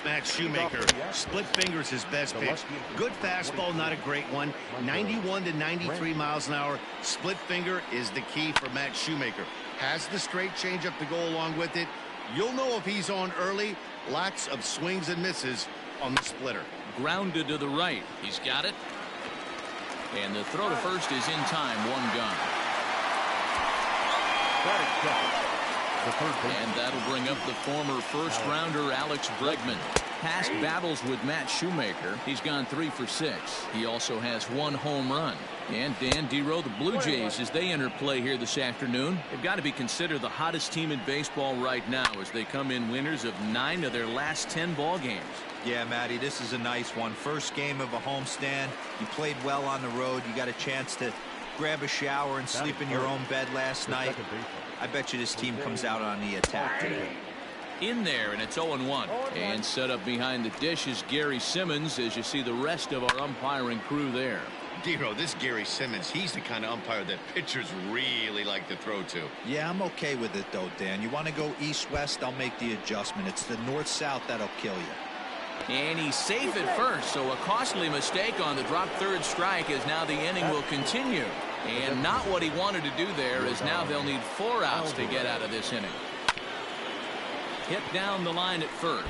Matt Shoemaker. Split finger's his best pitch. Good fastball, not a great one. 91 to 93 miles an hour. Split finger is the key for Matt Shoemaker. Has the straight changeup to go along with it. You'll know if he's on early. Lots of swings and misses on the splitter. Grounded to the right. He's got it. And the throw to first is in time. One gone. And that'll bring up the former first-rounder Alex Bregman. Past battles with Matt Shoemaker, he's gone 3 for 6. He also has 1 home run. And Dan Dero, the Blue Jays, as they enter play here this afternoon, they've got to be considered the hottest team in baseball right now as they come in winners of 9 of their last 10 ball games. Yeah, Matty, this is a nice one. First game of a homestand. You played well on the road. You got a chance to grab a shower and sleep in your own bed last night. I bet you this team comes out on the attack today. In there, and it's 0-1. And set up behind the dish is Gary Simmons as you see the rest of our umpiring crew there. Dero, this Gary Simmons, he's the kind of umpire that pitchers really like to throw to. Yeah, I'm okay with it, though, Dan. You want to go east-west, I'll make the adjustment. It's the north-south that'll kill you. And he's safe at first, so a costly mistake on the drop third strike as now the inning will continue. And not what he wanted to do there, as now they'll need 4 outs to get out of this inning. Hit down the line at first.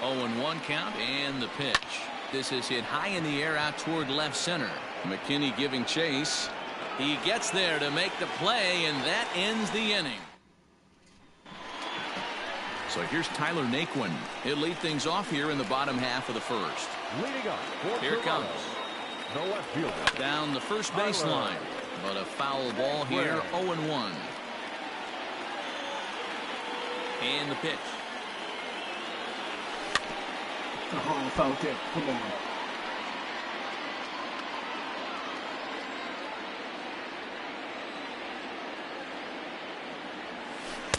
0-1 count and the pitch. This is hit high in the air out toward left center. McKinney giving chase. He gets there to make the play, and that ends the inning. So here's Tyler Naquin. He'll lead things off here in the bottom half of the first. Leading up, here it comes. The left fielder. Down the first baseline. But a foul ball here. 0-1. And the pitch. Oh, foul tip. Come on.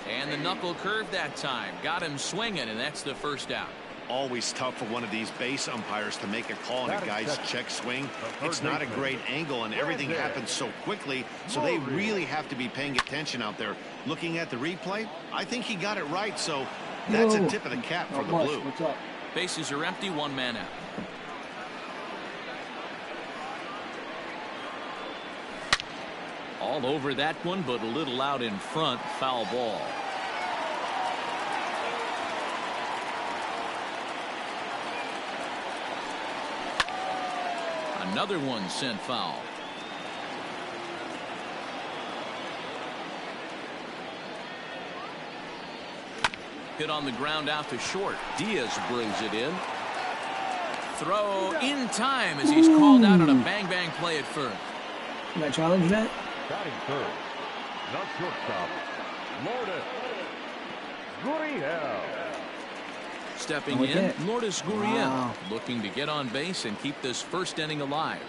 And the knuckle curve that time. Got him swinging, and that's the first out. Always tough for one of these base umpires to make a call on a guy's check swing. It's not a great angle, and everything happens so quickly, so they really have to be paying attention out there. Looking at the replay, I think he got it right, so that's a tip of the cap for the Blue. What's up? Bases are empty, 1 man out. All over that one, but a little out in front. Foul ball. Another one sent foul. Hit on the ground out to short. Diaz brings it in. Throw in time as he's called out on a bang-bang play at first. Can I challenge that? Batting third. Not shortstop. Lourdes Gurriel. Stepping in, Lourdes Gurriel, looking to get on base and keep this first inning alive.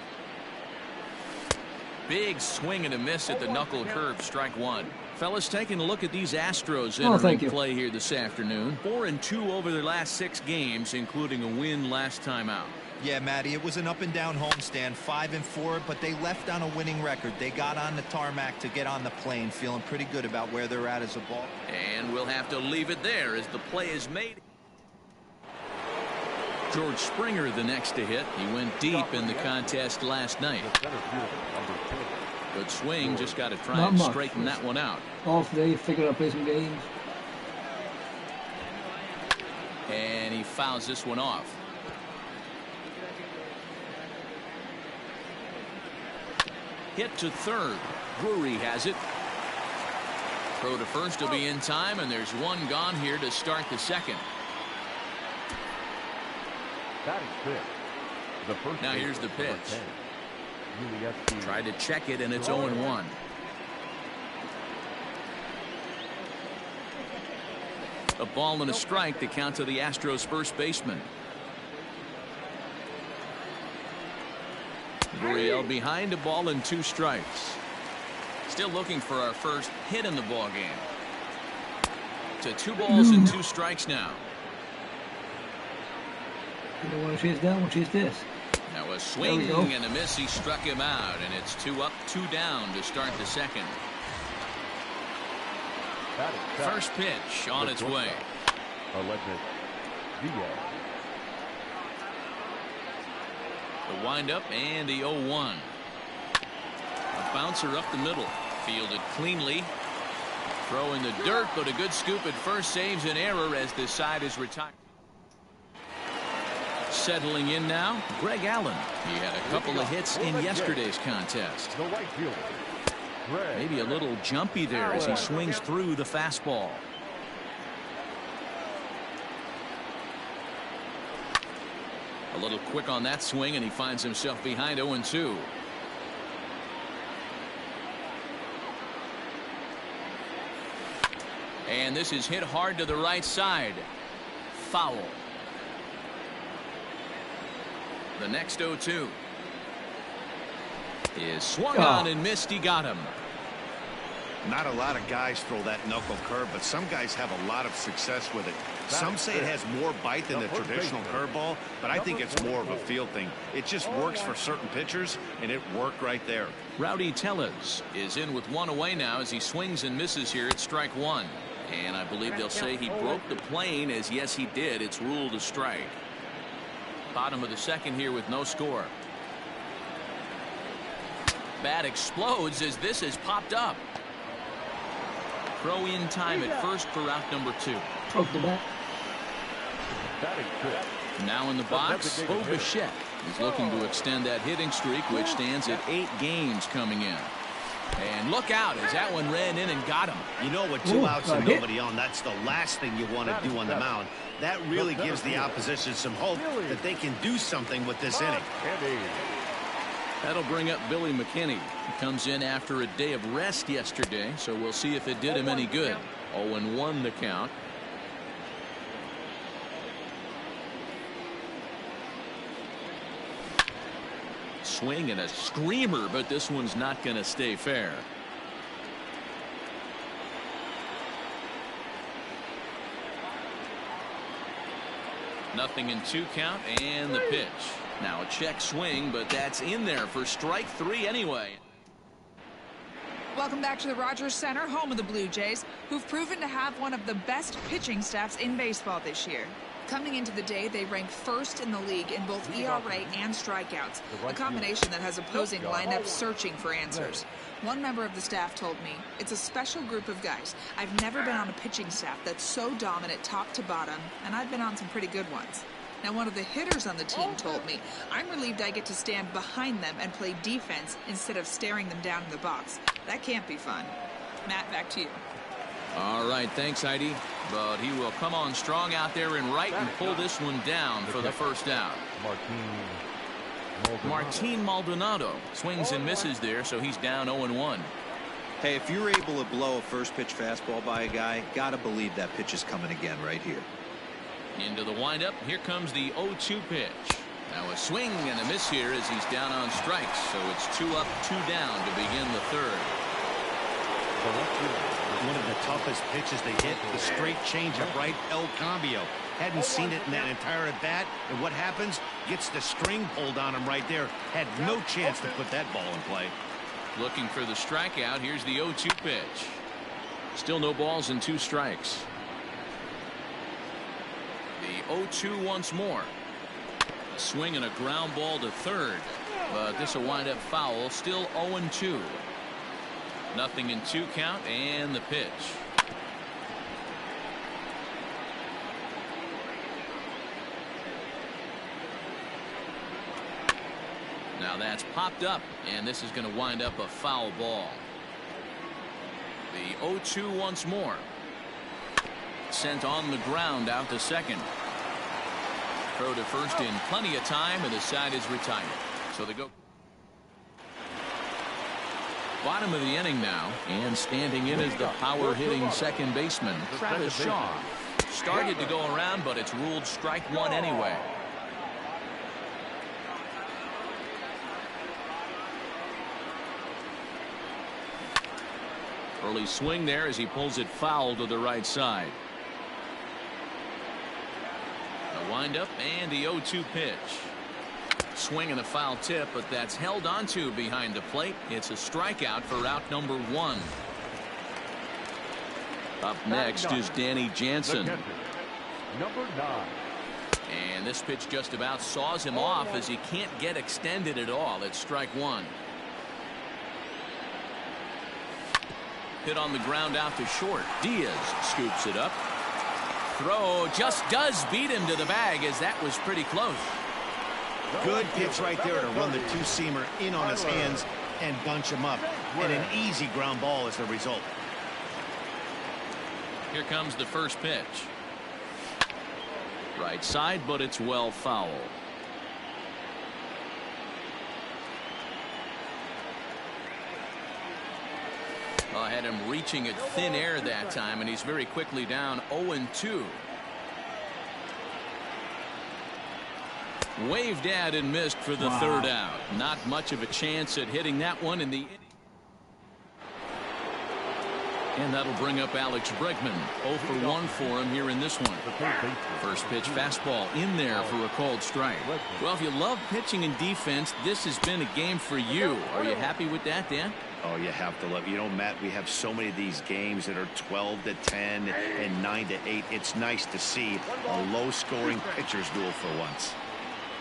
Big swing and a miss at the knuckle curve, strike 1. Fellas, taking a look at these Astros entering play here this afternoon. 4-2 over their last 6 games, including a win last time out. Yeah, Matty, it was an up-and-down homestand, 5-4, but they left on a winning record. They got on the tarmac to get on the plane, feeling pretty good about where they're at as a ball. And we'll have to leave it there as the play is made. George Springer the next to hit. He went deep in the contest last night. Good swing, just got to try and straighten that one out. Off day, figuring out play some games. And he fouls this one off. Hit to third. Drury has it. Throw to first will be in time, and there's one gone here to start the second. Now here's the pitch. Tried to check it, and it's 0-1. A ball and a strike, the count to the Astros first baseman. Gurriel behind a ball and 2 strikes. Still looking for our first hit in the ball game. To 2 balls and 2 strikes now. You don't want to chase down, we'll chase this. Now a swing and a miss. He struck him out, and it's 2 up, 2 down to start the second. First pitch on its way. Diaz. The windup and the 0-1. A bouncer up the middle. Fielded cleanly. Throw in the dirt, but a good scoop at first saves an error as this side is retired. Settling in now, Greg Allen. He had a couple of hits in yesterday's contest. The right fielder. Greg. Maybe a little jumpy there as he swings through the fastball. A little quick on that swing, and he finds himself behind 0-2. And this is hit hard to the right side. Foul. The next 0-2 is swung on and missed. He got him. Not a lot of guys throw that knuckle curve, but some guys have a lot of success with it. Some say it has more bite than the traditional curveball, but I think it's more of a field thing. It just works for certain pitchers, and it worked right there. Rowdy Tellez is in with one away now as he swings and misses here at strike one. And I believe they'll say he broke the plane, as yes he did. It's ruled a strike. Bottom of the second here with no score. Bat explodes as this has popped up. Throw in time at first for out number 2. Broke the bat. Now in the box, Bo Bichette. He's looking to extend that hitting streak, which stands at 8 games coming in. And look out as that one ran in and got him. You know, with 2 outs and nobody on, that's the last thing you want to do on the mound. That really gives the opposition some hope that they can do something with this inning. That'll bring up Billy McKinney. He comes in after a day of rest yesterday, so we'll see if it did him any good. 0-1 the count. Swing and a screamer, but this one's not going to stay fair. Nothing in 2 count and the pitch. Now a check swing, but that's in there for strike 3 anyway. Welcome back to the Rogers Center, home of the Blue Jays, who've proven to have one of the best pitching staffs in baseball this year. Coming into the day, they rank first in the league in both ERA and strikeouts, a combination that has opposing lineups searching for answers. One member of the staff told me, it's a special group of guys. I've never been on a pitching staff that's so dominant top to bottom, and I've been on some pretty good ones. Now, one of the hitters on the team told me, I'm relieved I get to stand behind them and play defense instead of staring them down in the box. That can't be fun. Matt, back to you. All right, thanks, Heidi. But he will come on strong out there in right and pull this one down for the first out. Martin Maldonado swings and misses there, so he's down 0-1. Hey, if you're able to blow a first pitch fastball by a guy, gotta believe that pitch is coming again right here. Into the windup. Here comes the 0-2 pitch. Now a swing and a miss here as he's down on strikes. So it's 2 up, 2 down to begin the third. One of the toughest pitches they hit, the straight changeup, right? El Cambio. Hadn't seen it in that entire at bat, and what happens? Gets the string pulled on him right there. Had no chance to put that ball in play. Looking for the strikeout. Here's the 0-2 pitch. Still no balls and 2 strikes. The 0-2 once more. A swing and a ground ball to third, but this will wind up foul. Still 0-2. Nothing in 2 count and the pitch. Now that's popped up, and this is going to wind up a foul ball. The 0-2 once more. Sent on the ground out to second. Throw to first in plenty of time, and the side is retired. So they go. Bottom of the inning now, and standing in is the power hitting second baseman Travis Shaw. Started to go around, but it's ruled strike 1 anyway. Early swing there as he pulls it foul to the right side. A windup and the 0-2 pitch. Swing and a foul tip, but that's held onto behind the plate. It's a strikeout for out number 1. Up next is Danny Jansen. Number 9. And this pitch just about saws him off as he can't get extended at all. It's strike one. Hit on the ground out to short. Diaz scoops it up. Throw just does beat him to the bag, as that was pretty close. Good pitch right there to run the two-seamer in on his hands and bunch him up. And an easy ground ball as the result. Here comes the first pitch. Right side, but it's well foul. I had him reaching at thin air that time, and he's very quickly down 0-2. Waved at and missed for the third out. Not much of a chance at hitting that one in the inning. And that'll bring up Alex Bregman. 0 for 1 for him here in this one. First pitch fastball in there for a called strike. Well, if you love pitching and defense, this has been a game for you. Are you happy with that, Dan? Oh, you have to love. You know, Matt, we have so many of these games that are 12-10 and 9-8. It's nice to see a low-scoring pitcher's duel for once.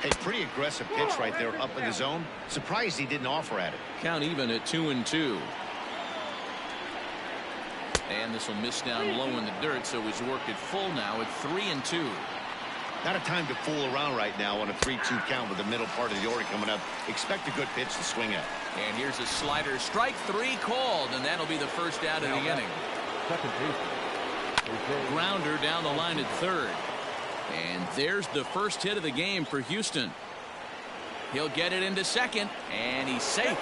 A pretty aggressive pitch right there up in the zone. Surprised he didn't offer at it. Count even at 2-2. And this will miss down low in the dirt, so he's worked it full now at 3-2. Not a time to fool around right now on a 3-2 count with the middle part of the order coming up. Expect a good pitch to swing at. And here's a slider. Strike 3 called, and that'll be the first out of the inning. Grounder down the line at third. And there's the first hit of the game for Houston. He'll get it into second, and he's safe.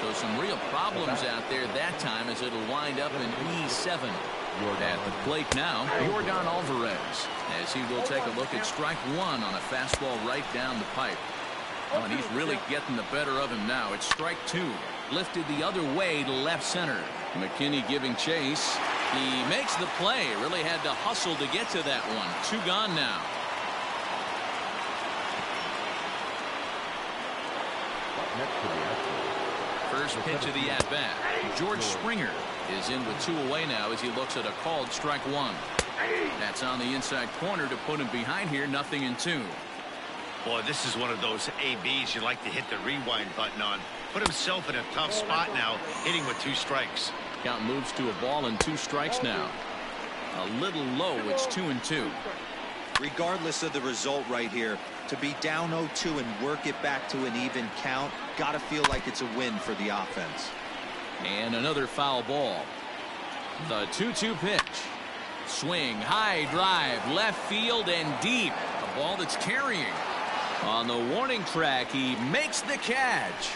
So some real problems out there that time, as it'll wind up in E7. At the plate now, Yordan Alvarez, as he will take a look at strike 1 on a fastball right down the pipe. Oh, and he's really getting the better of him now. It's strike 2. Lifted the other way to left center. McKinney giving chase. He makes the play. Really had to hustle to get to that one. 2 gone now. First pitch of the at-bat. George Springer is in with 2 away now as he looks at a called strike 1. That's on the inside corner to put him behind here. 0-2. Boy, this is one of those ABs you like to hit the rewind button on. Put himself in a tough spot now, hitting with 2 strikes. Count moves to a ball and 2 strikes now. A little low. It's 2-2. Regardless of the result right here, to be down 0-2 and work it back to an even count, gotta feel like it's a win for the offense. And another foul ball. The 2-2 pitch. Swing, high drive, left field and deep. A ball that's carrying. On the warning track, he makes the catch.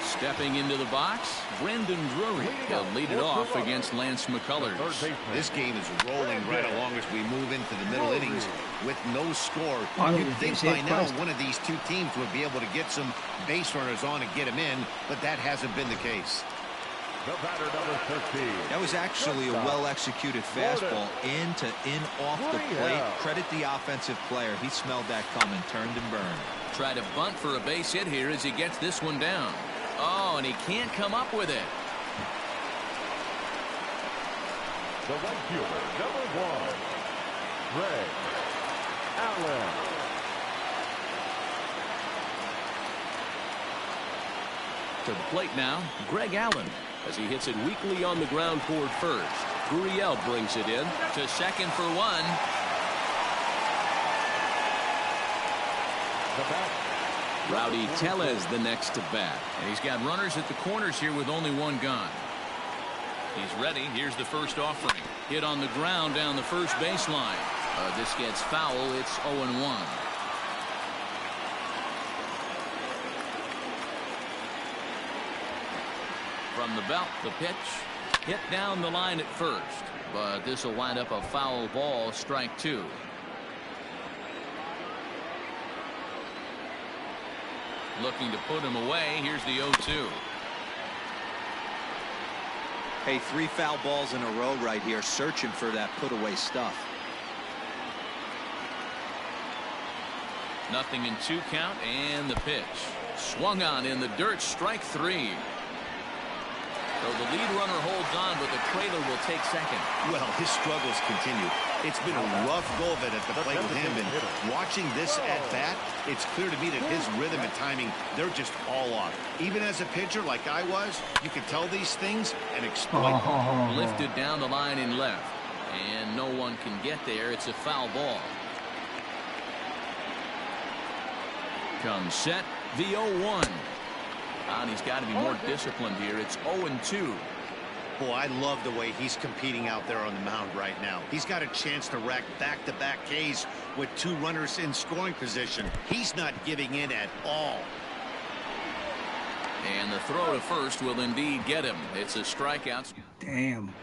Stepping into the box, Brendan Drury. He'll lead it off against Lance McCullers. This game is rolling right along as we move into the middle innings with no score. You'd think by now one of these 2 teams would be able to get some base runners on and get them in, but that hasn't been the case. That was actually a well-executed fastball in off the plate. Credit the offensive player. He smelled that coming, turned and burned. Try to bunt for a base hit here as he gets this one down. Oh, and he can't come up with it. The right fielder, number 1, Greg Allen. To the plate now, Greg Allen, as he hits it weakly on the ground toward first. Gurriel brings it in to second for 1. Rowdy Tellez the next to bat. And he's got runners at the corners here with only 1 gone. He's ready. Here's the first offering. Hit on the ground down the first baseline. This gets foul. It's 0-1. From the belt, the pitch. Hit down the line at first. But this will wind up a foul ball. Strike 2. Looking to put him away. Here's the 0-2. Hey, 3 foul balls in a row right here, searching for that put away stuff. 0-2 count, and the pitch. Swung on in the dirt. Strike 3. So the lead runner holds on, but the trailer will take second. Well, his struggles continue. It's been a rough go of it at the plate with him, and watching this at-bat, it's clear to me that his rhythm and timing, they're just all off. Even as a pitcher like I was, you can tell these things and exploit them. Lifted down the line in left, and no one can get there. It's a foul ball. Comes set, the 0-1. And he's got to be more disciplined here. It's 0-2. Boy, I love the way he's competing out there on the mound right now. He's got a chance to rack back-to-back Ks with 2 runners in scoring position. He's not giving in at all. And the throw to first will indeed get him. It's a strikeout. Damn.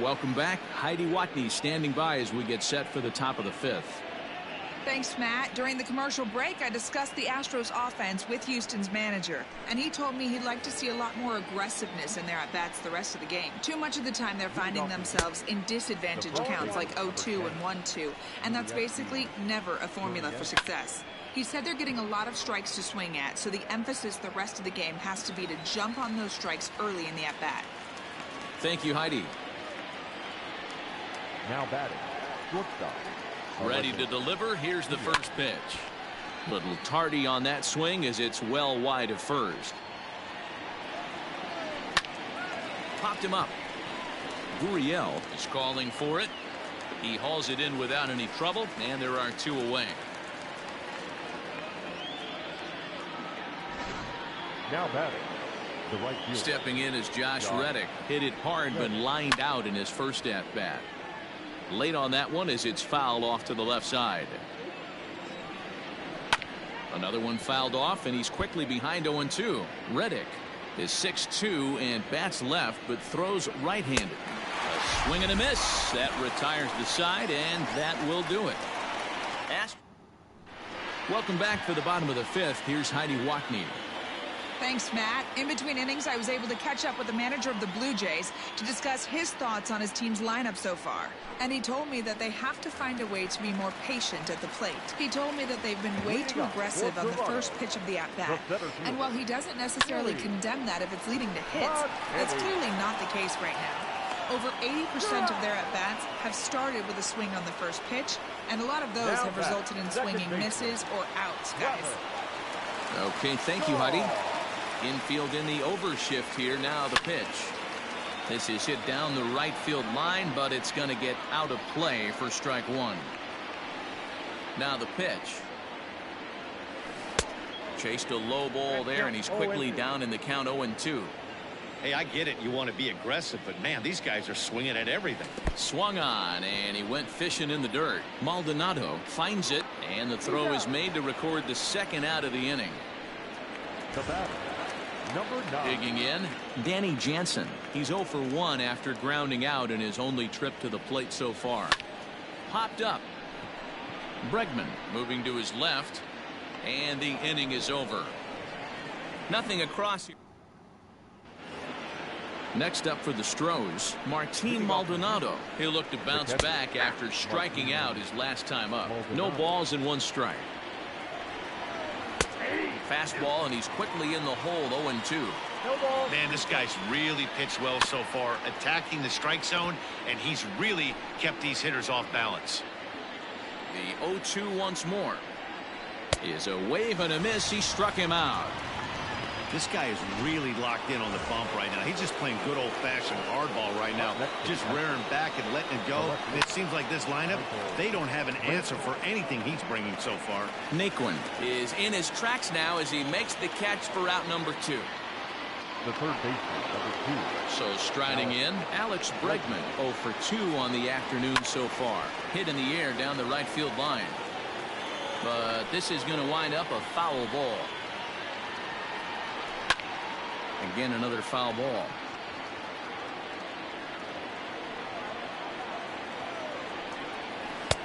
Welcome back. Heidi Watney standing by as we get set for the top of the 5th. Thanks, Matt. During the commercial break, I discussed the Astros offense with Houston's manager, and he told me he'd like to see a lot more aggressiveness in their at-bats the rest of the game. Too much of the time they're finding themselves in disadvantage counts like 0-2 and 1-2, and that's basically never a formula for success. He said they're getting a lot of strikes to swing at, so the emphasis the rest of the game has to be to jump on those strikes early in the at-bat. Thank you, Heidi. Now batting, shortstop. Ready to deliver. Here's the first pitch. Little tardy on that swing as it's well wide of first. Popped him up. Gurriel is calling for it. He hauls it in without any trouble, and there are 2 away. Now batting, the right fielder. Stepping in is Josh Reddick. Hit it hard but lined out in his first at-bat. Late on that one as it's fouled off to the left side. Another one fouled off, and he's quickly behind 0-2. Reddick is 6'2" and bats left but throws right-handed. A swing and a miss. That retires the side, and that will do it. Welcome back for the bottom of the 5th. Here's Heidi Watney. Thanks, Matt. In between innings, I was able to catch up with the manager of the Blue Jays to discuss his thoughts on his team's lineup so far. And he told me that they have to find a way to be more patient at the plate. He told me that they've been way too aggressive on the first pitch of the at-bat. And while he doesn't necessarily condemn that if it's leading to hits, that's clearly not the case right now. Over 80% of their at-bats have started with a swing on the first pitch, and a lot of those have resulted in swinging misses or outs, guys. Okay, thank you, Heidi. Infield in the overshift here. Now the pitch. This is hit down the right field line, but it's going to get out of play for strike 1. Now the pitch. Chased a low ball there, and he's quickly down in the count 0-2. Hey, I get it. You want to be aggressive, but man, these guys are swinging at everything. Swung on, and he went fishing in the dirt. Maldonado finds it, and the throw is made to record the second out of the inning. The batter, number 9. Digging in, Danny Jansen. He's 0 for 1 after grounding out in his only trip to the plate so far. Popped up. Bregman moving to his left, and the inning is over. Nothing across here. Next up for the Stros, Martin Maldonado. He'll look to bounce back after striking out his last time up. No balls and 1 strike. Fastball, and he's quickly in the hole. 0-2. Man, this guy's really pitched well so far, attacking the strike zone, and he's really kept these hitters off balance. The 0-2 once more. Is a wave and a miss. He struck him out. This guy is really locked in on the bump right now. He's just playing good old-fashioned hardball right now, just rearing back and letting it go. And it seems like this lineup, they don't have an answer for anything he's bringing so far. Naquin is in his tracks now as he makes the catch for out number 2. The third baseman, number 2. So striding in, Alex Bregman, 0 for 2 on the afternoon so far. Hit in the air down the right field line. But this is going to wind up a foul ball. Again, another foul ball.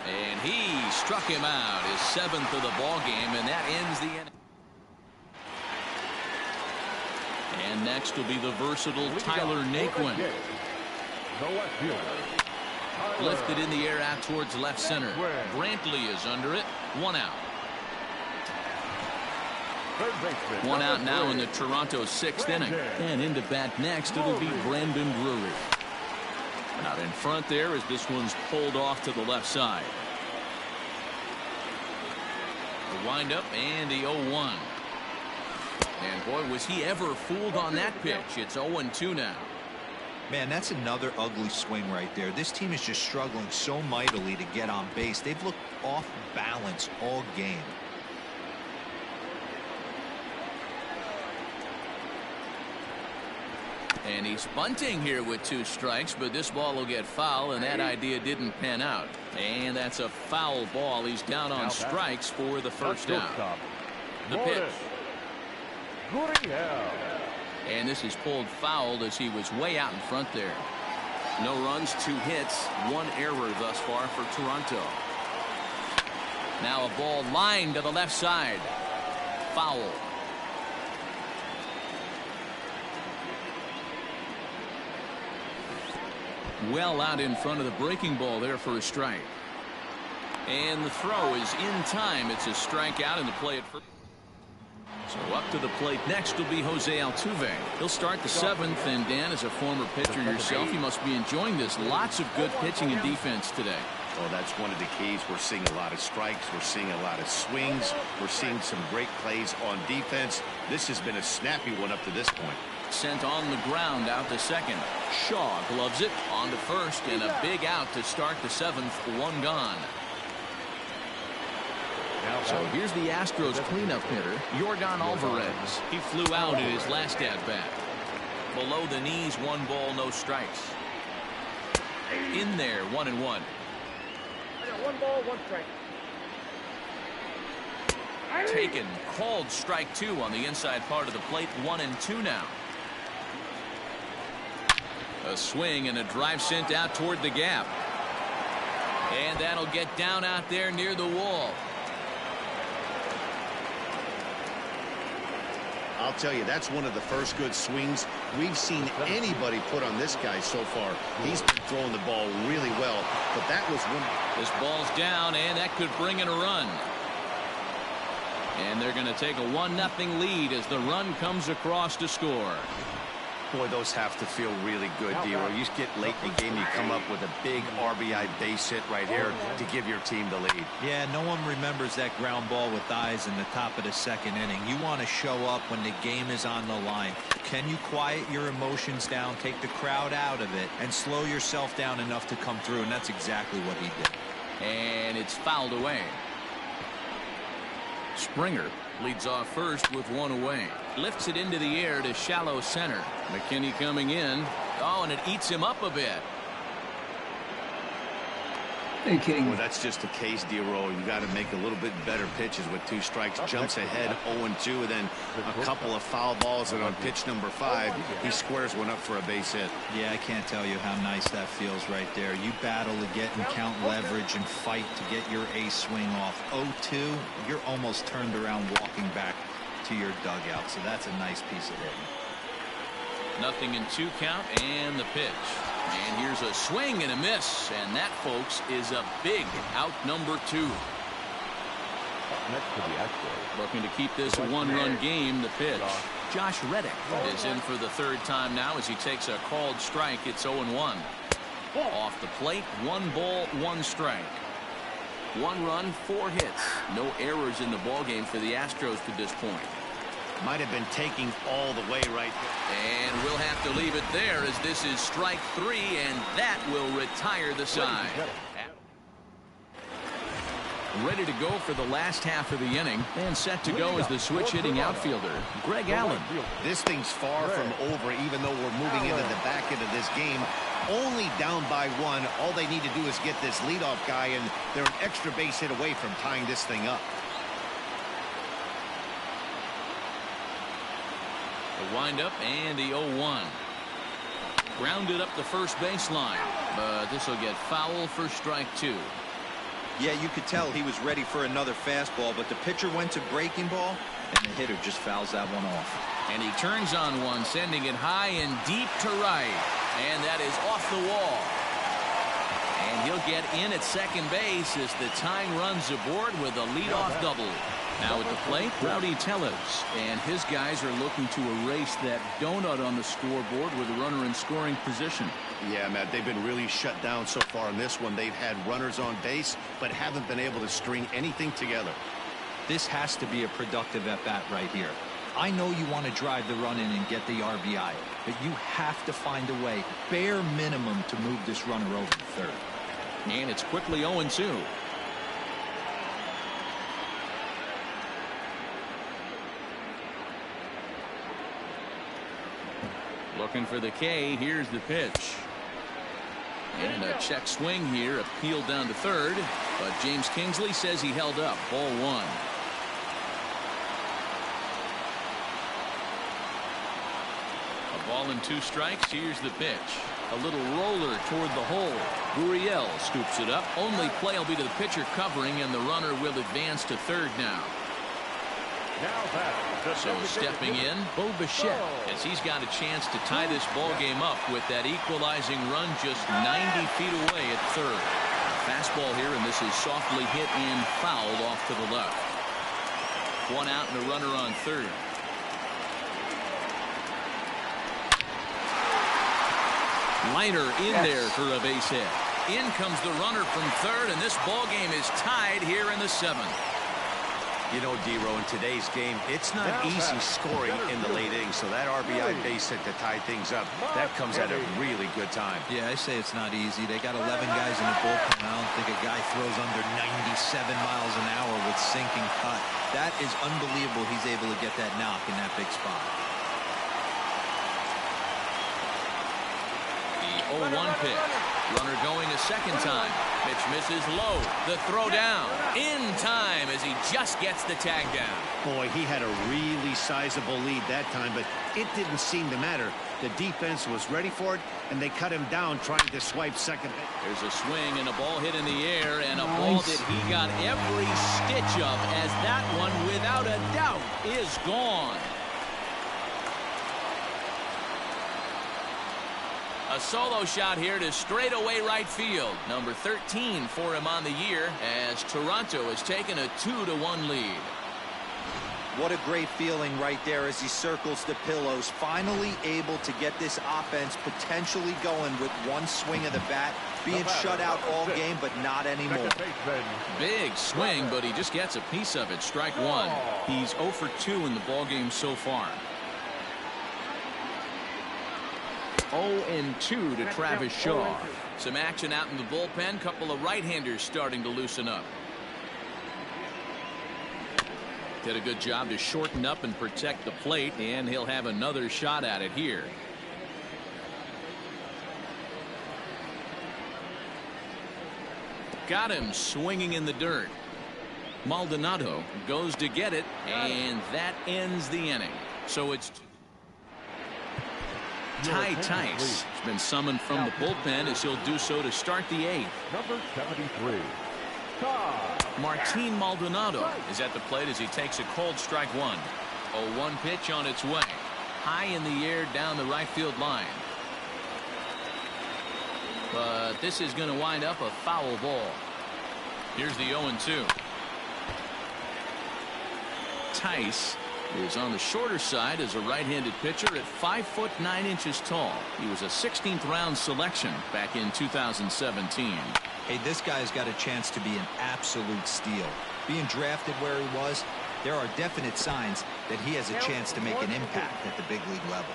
And he struck him out, his 7th of the ball game, and that ends the inning. And next will be the versatile Tyler Naquin. The left fielder. Lifted in the air out towards left center. Brantley is under it. 1 out. third baseman. One out now in the three, Toronto sixth inning. And into bat next, it'll be Brandon Drury. Out in front there as this one's pulled off to the left side. The windup and the 0-1. And boy, was he ever fooled on that pitch. It's 0-2 now. Man, that's another ugly swing right there. This team is just struggling so mightily to get on base. They've looked off balance all game. And he's bunting here with 2 strikes, but this ball will get foul, and that idea didn't pan out. And that's a foul ball. He's down on strikes for the first out. The pitch. And this is pulled fouled as he was way out in front there. No runs, 2 hits, 1 error thus far for Toronto. Now a ball lined to the left side. Foul. Well out in front of the breaking ball there for a strike. And the throw is in time. It's a strikeout, and the play at first. So up to the plate next will be Jose Altuve. He'll start the 7th, and Dan, as a former pitcher yourself, you must be enjoying this. Lots of good pitching and defense today. Well, that's one of the keys. We're seeing a lot of strikes. We're seeing a lot of swings. We're seeing some great plays on defense. This has been a snappy one up to this point. Sent on the ground out to second. Shaw gloves it on to first, and a big out to start the 7th. 1 gone. So here's the Astros cleanup hitter, Yordan Alvarez. He flew out in his last at-bat. Below the knees, 1 ball, no strikes. In there, 1-1. 1 ball, 1 strike. Taken, called strike 2 on the inside part of the plate. 1-2 now. A swing and a drive sent out toward the gap. And that'll get down out there near the wall. I'll tell you, that's one of the first good swings we've seen anybody put on this guy so far. He's been throwing the ball really well, but that was one. This ball's down, and that could bring in a run. And they're going to take a 1-0 lead as the run comes across to score. Boy, those have to feel really good, D-Roy. You get late in the game, you come up with a big RBI base hit right here to give your team the lead. Yeah, no one remembers that ground ball with eyes in the top of the 2nd inning. You want to show up when the game is on the line. Can you quiet your emotions down, take the crowd out of it, and slow yourself down enough to come through? And that's exactly what he did. And it's fouled away. Springer leads off first with 1 away. Lifts it into the air to shallow center. McKinney coming in. Oh, and it eats him up a bit. Are you kidding me? Well, that's just the case, D-Roy. You got to make a little bit better pitches with 2 strikes. Jumps ahead 0-2, and then a couple of foul balls, and on pitch number 5, he squares one up for a base hit. Yeah, I can't tell you how nice that feels right there. You battle to get and count leverage and fight to get your ace swing off. 0-2, you're almost turned around walking back to your dugout, so that's a nice piece of hitting. 0-2 count, and the pitch. And here's a swing and a miss, and that, folks, is a big out number 2. Next to the Astros. Looking to keep this a 1-run game. The pitch. Josh Reddick is in for the 3rd time now as he takes a called strike. It's 0-1. Off the plate, 1 ball, 1 strike. 1 run, 4 hits. No errors in the ballgame for the Astros to this point. Might have been taking all the way right there. And we'll have to leave it there as this is strike 3, and that will retire the side. Ready to go for the last half of the inning, and set to go as the switch-hitting outfielder, Greg Allen. This thing's far from over, even though we're moving into the back end of this game. Only down by 1. All they need to do is get this leadoff guy, and they're an extra base hit away from tying this thing up. The windup and the 0-1. Grounded up the first baseline, but this will get foul for strike 2. Yeah, you could tell he was ready for another fastball, but the pitcher went to breaking ball, and the hitter just fouls that one off. And he turns on one, sending it high and deep to right. And that is off the wall. And he'll get in at second base as the tying runs aboard with a leadoff double. Now at the plate, Rowdy Tellez, and his guys are looking to erase that donut on the scoreboard with a runner in scoring position. Yeah, Matt, they've been really shut down so far in this one. They've had runners on base, but haven't been able to string anything together. This has to be a productive at-bat right here. I know you want to drive the run in and get the RBI, but you have to find a way, bare minimum, to move this runner over to third. And it's quickly 0-2. Looking for the K. Here's the pitch. And a check swing here, appealed down to third, but James Kingsley says he held up. Ball 1. A ball and 2 strikes. Here's the pitch. A little roller toward the hole. Gurriel scoops it up. Only play will be to the pitcher covering, and the runner will advance to third now. So stepping in, Bo Bichette, as he's got a chance to tie this ball game up with that equalizing run just 90 feet away at third. Fastball here, and this is softly hit and fouled off to the left. 1 out and a runner on third. Liner in there for a base hit. In comes the runner from third, and this ball game is tied here in the 7th. You know, D-Row, in today's game, it's not easy scoring in the late innings, so that RBI base hit to tie things up, that comes at a really good time. Yeah, I say it's not easy. They got 11 guys in the bullpen. I don't think a guy throws under 97 miles an hour with sinking cut. That is unbelievable he's able to get that knock in that big spot. The 0-1 pitch. Runner going a second time. Pitch misses low. The throw down in time as he just gets the tag down. Boy, he had a really sizable lead that time, but it didn't seem to matter. The defense was ready for it, and they cut him down trying to swipe second. There's a swing and a ball hit in the air, and a ball that he got every stitch of, as that one, without a doubt, is gone. A solo shot here to straightaway right field. Number 13 for him on the year, as Toronto has taken a 2-1 lead. What a great feeling right there as he circles the pillows, finally able to get this offense potentially going with one swing of the bat, being shut out all game, but not anymore. Big swing, but he just gets a piece of it. Strike 1. He's 0 for 2 in the ballgame so far. 0-2 to Travis Shaw. Some action out in the bullpen. Couple of right-handers starting to loosen up. Did a good job to shorten up and protect the plate, and he'll have another shot at it here. Got him swinging in the dirt. Maldonado goes to get it, and that ends the inning. So it's Ty Tice has been summoned from the bullpen, as he'll do so to start the 8th. Number 73. Martin Maldonado is at the plate as he takes a cold strike 1. 0-1 pitch on its way. High in the air down the right field line. But this is going to wind up a foul ball. Here's the 0-2. Tice is on the shorter side as a right-handed pitcher at 5'9" tall. He was a 16th round selection back in 2017. Hey, this guy's got a chance to be an absolute steal. Being drafted where he was, there are definite signs that he has a chance to make an impact at the big league level.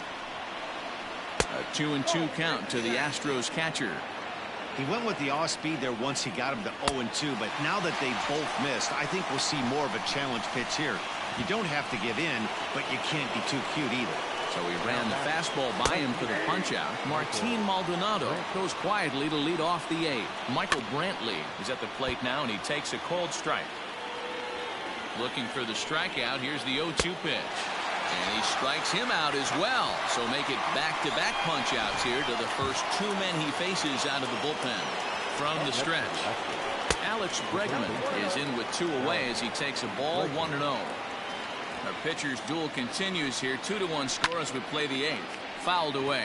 A 2-2 count to the Astros catcher. He went with the off speed there once he got him to 0-2, but now that they both missed, I think we'll see more of a challenge pitch here. You don't have to give in, but you can't be too cute either. So he ran the fastball by him for the punch-out. Martin Maldonado goes quietly to lead off the 8th. Michael Brantley is at the plate now, and he takes a cold strike. Looking for the strikeout. Here's the 0-2 pitch. And he strikes him out as well. So make it back-to-back punch-outs here to the first 2 men he faces out of the bullpen. From the stretch, Alex Bregman is in with 2 away as he takes a ball 1-0. Our pitcher's duel continues here. 2-1 score as we play the 8th. Fouled away.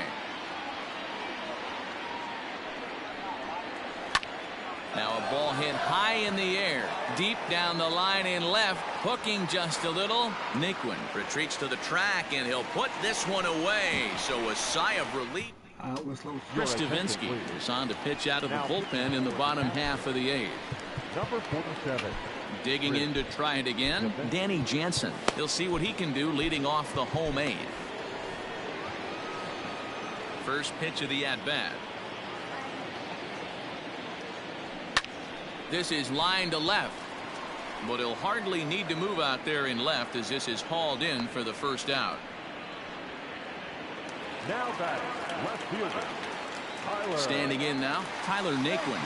Now a ball hit high in the air, deep down the line in left, hooking just a little. Naquin retreats to the track, and he'll put this one away. So a sigh of relief. Chris Stavinsky is on to pitch out of the bullpen in the bottom half of the eighth. Number 47. Digging in to try it again, Danny Jansen. He'll see what he can do leading off the home eighth. First pitch of the at-bat. This is line to left, but he'll hardly need to move out there in left as this is hauled in for the first out. Now batting, left fielder, Tyler. Standing in now, Tyler Naquin.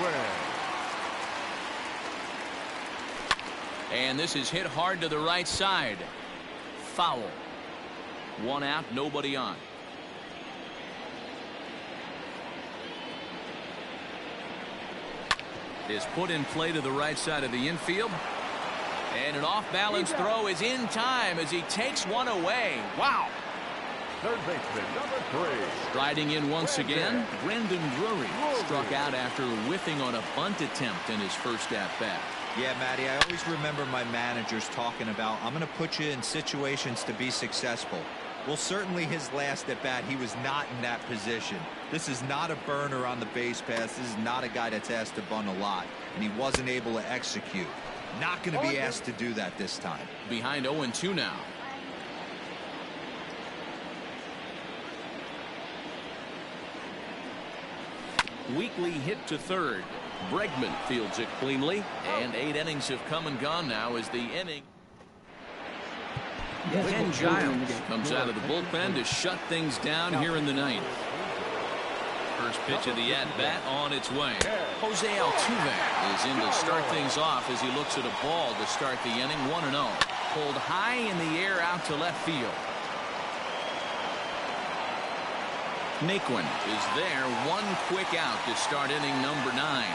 And this is hit hard to the right side. Foul. One out, nobody on. Is put in play to the right side of the infield. And an off-balance throw is in time as he takes one away. Wow. Third baseman, number 3. Striding in once again, Brendan Drury struck out after whiffing on a bunt attempt in his first at-bat. Yeah, Matty, I always remember my managers talking about, I'm going to put you in situations to be successful. Well, certainly his last at-bat, he was not in that position. This is not a burner on the base pass. This is not a guy that's asked to bunt a lot, and he wasn't able to execute. Not going to be asked to do that this time. Behind 0-2 now. Weekly hit to third. Bregman fields it cleanly, and 8 innings have come and gone now as the inning. Ken Giles comes out of the bullpen to shut things down here in the ninth. First pitch of the at-bat on its way. Jose Altuve is in to start things off as he looks at a ball to start the inning. 1-0. Pulled high in the air out to left field. Naquin is there. One quick out to start inning number 9.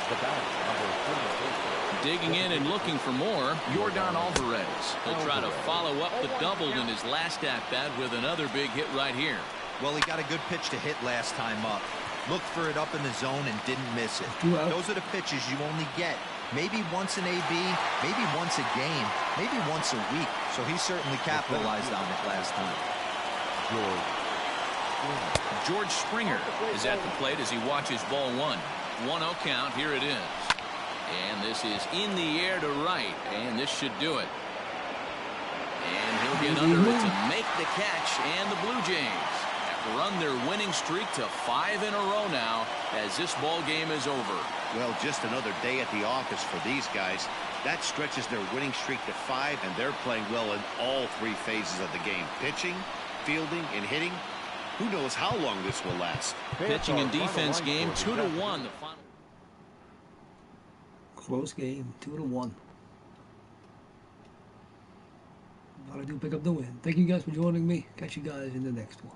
The bat, number 44. Digging in and looking for more, Yordan Alvarez. He'll try to follow up the double in his last at-bat with another big hit right here. Well, he got a good pitch to hit last time up. Looked for it up in the zone and didn't miss it. Those are the pitches you only get maybe once an AB, maybe once a game, maybe once a week. So he certainly capitalized on it last time. George Springer is at the plate as he watches ball 1. 1-0 count. Here it is. And this is in the air to right, and this should do it. And he'll get under it to make the catch, and the Blue Jays have run their winning streak to 5 in a row now as this ball game is over. Well, just another day at the office for these guys. That stretches their winning streak to 5, and they're playing well in all 3 phases of the game. Pitching, fielding, and hitting. Who knows how long this will last. Pitching and defense game 2-1. The final. Close game, 2-1. Gotta do pick up the win. Thank you guys for joining me. Catch you guys in the next one.